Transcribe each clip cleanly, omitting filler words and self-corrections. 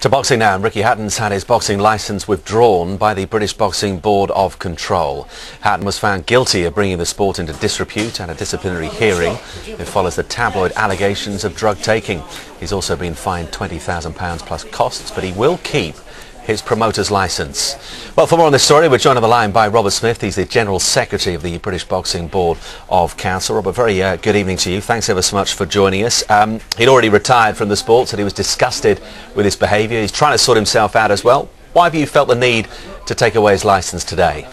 To boxing now, and Ricky Hatton's had his boxing licence withdrawn by the British Boxing Board of Control. Hatton was found guilty of bringing the sport into disrepute at a disciplinary hearing. It follows the tabloid allegations of drug taking. He's also been fined £20,000 plus costs, but he will keep his promoter's licence. Well, for more on this story, we're joined on the line by Robert Smith. He's the General Secretary of the British Boxing Board of Council. Robert, very good evening to you. Thanks ever so much for joining us. He'd already retired from the sport, said he was disgusted with his behaviour. He's trying to sort himself out as well. Why have you felt the need to take away his licence today?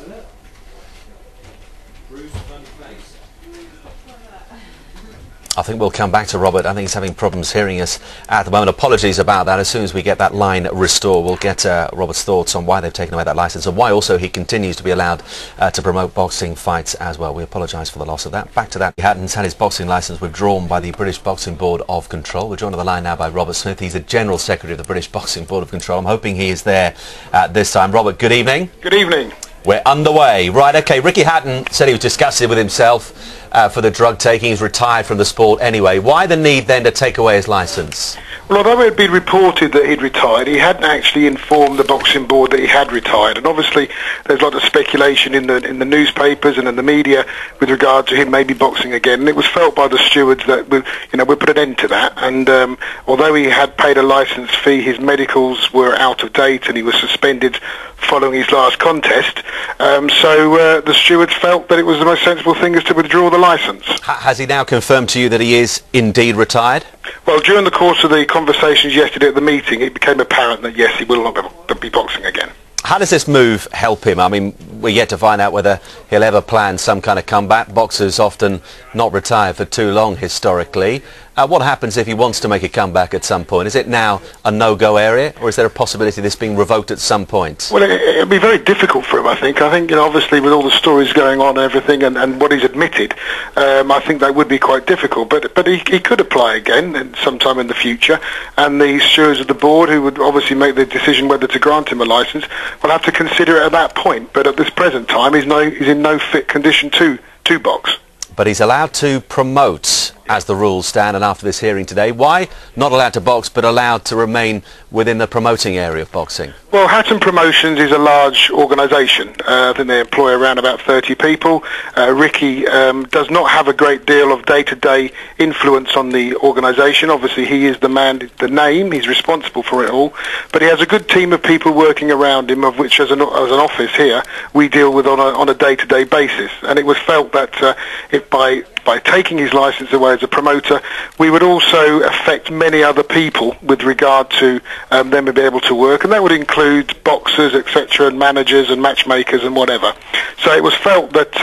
I think we'll come back to Robert. I think he's having problems hearing us at the moment. Apologies about that. As soon as we get that line restored, we'll get Robert's thoughts on why they've taken away that licence and why also he continues to be allowed to promote boxing fights as well. We apologise for the loss of that. Back to that. Hatton's had his boxing licence withdrawn by the British Boxing Board of Control. We're joined on the line now by Robert Smith. He's the General Secretary of the British Boxing Board of Control. I'm hoping he is there this time. Robert, good evening. Good evening. We're underway. Right, OK, Ricky Hatton said he was disgusted with himself for the drug taking. He's retired from the sport anyway. Why the need then to take away his licence? Well, although it had been reported that he'd retired, he hadn't actually informed the boxing board that he had retired. And obviously there's a lot of speculation in the newspapers and in the media with regard to him maybe boxing again. And it was felt by the stewards that we put an end to that. And although he had paid a licence fee, his medicals were out of date and he was suspended following his last contest. So the stewards felt that it was the most sensible thing is to withdraw the licence. Has he now confirmed to you that he is indeed retired? Well, during the course of the conversations yesterday at the meeting, it became apparent that yes, he will not be boxing again. How does this move help him? I mean, we're yet to find out whether he'll ever plan some kind of comeback. Boxers often not retire for too long historically. What happens if he wants to make a comeback at some point? Is it now a no-go area, or is there a possibility of this being revoked at some point? Well, it'll be very difficult for him, I think. Obviously with all the stories going on and everything and what he's admitted, I think that would be quite difficult. But he could apply again sometime in the future, and the stewards of the board, who would obviously make the decision whether to grant him a licence, will have to consider it at that point. But at this present time, he's in no fit condition to box. But he's allowed to promote, as the rules stand, and after this hearing today. Why not allowed to box, but allowed to remain within the promoting area of boxing? Well, Hatton Promotions is a large organisation. I think they employ around about 30 people. Ricky does not have a great deal of day-to-day influence on the organisation. Obviously, he is the man, the name. He's responsible for it all. But he has a good team of people working around him, of which, as an office here, we deal with on a day-to-day basis. And it was felt that by taking his licence away as a promoter, we would also affect many other people with regard to them being able to work, and that would include boxers, etc., and managers and matchmakers and whatever. So it was felt that,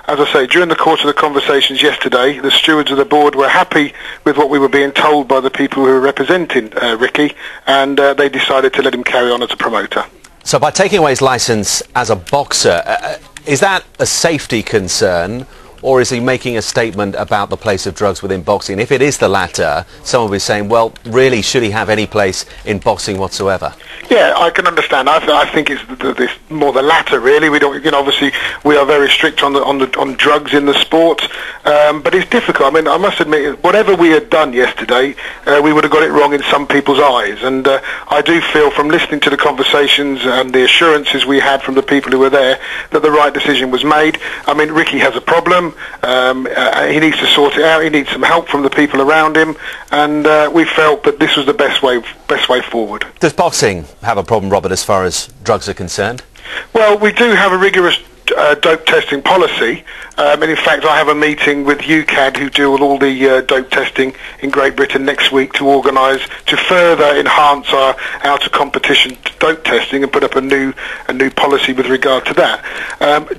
as I say, during the course of the conversations yesterday, the stewards of the board were happy with what we were being told by the people who were representing Ricky, and they decided to let him carry on as a promoter. So by taking away his licence as a boxer, is that a safety concern? Or is he making a statement about the place of drugs within boxing? If it is the latter, someone will be saying, well, really, should he have any place in boxing whatsoever? Yeah, I can understand. I think it's more the latter, really. We don't, obviously, we are very strict on drugs in the sport, but it's difficult. I mean, I must admit, whatever we had done yesterday, we would have got it wrong in some people's eyes. And I do feel, from listening to the conversations and the assurances we had from the people who were there, that the right decision was made. I mean, Ricky has a problem. He needs to sort it out. He needs some help from the people around him, and we felt that this was the best way forward. Does boxing have a problem, Robert, as far as drugs are concerned? Well, we do have a rigorous dope testing policy, and in fact I have a meeting with UCAD, who do all the dope testing in Great Britain, next week to organise to further enhance our out-of-competition dope testing and put up a new policy with regard to that.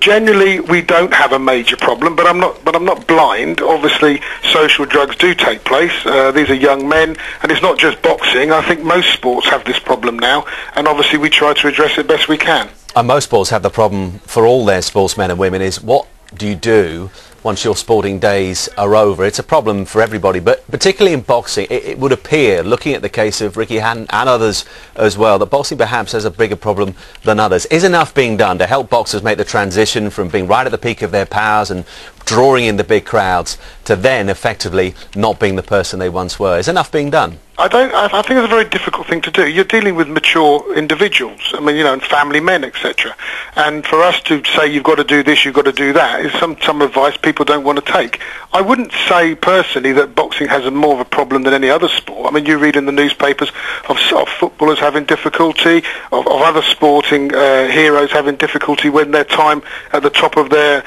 Generally we don't have a major problem, but I'm not blind. Obviously social drugs do take place. These are young men, and it's not just boxing. I think most sports have this problem now, and obviously we try to address it best we can. And most sports have the problem for all their sportsmen and women is, what do you do once your sporting days are over? It's a problem for everybody, but particularly in boxing, it would appear, looking at the case of Ricky Hatton and others as well, that boxing perhaps has a bigger problem than others. Is enough being done to help boxers make the transition from being right at the peak of their powers and drawing in the big crowds, to then effectively not being the person they once were? Is enough being done? I think it's a very difficult thing to do. You're dealing with mature individuals, I mean, you know, and family men, etc. And for us to say you've got to do this, you've got to do that, is some advice people don't want to take. I wouldn't say personally that boxing has more of a problem than any other sport. I mean, you read in the newspapers of footballers having difficulty, of other sporting heroes having difficulty when their time at the top of their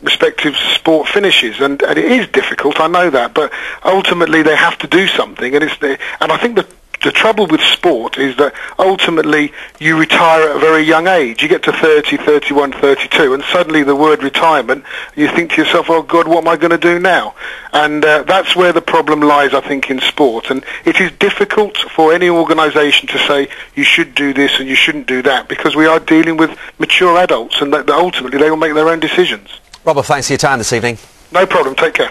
respective sport finishes, and it is difficult, I know that, but ultimately they have to do something, and I think the trouble with sport is that ultimately you retire at a very young age. You get to 30, 31, 32, and suddenly the word retirement, you think to yourself, oh God, what am I going to do now? And that's where the problem lies, I think, in sport. And it is difficult for any organisation to say you should do this and you shouldn't do that, because we are dealing with mature adults, and that ultimately they will make their own decisions. Robert, thanks for your time this evening. No problem. Take care.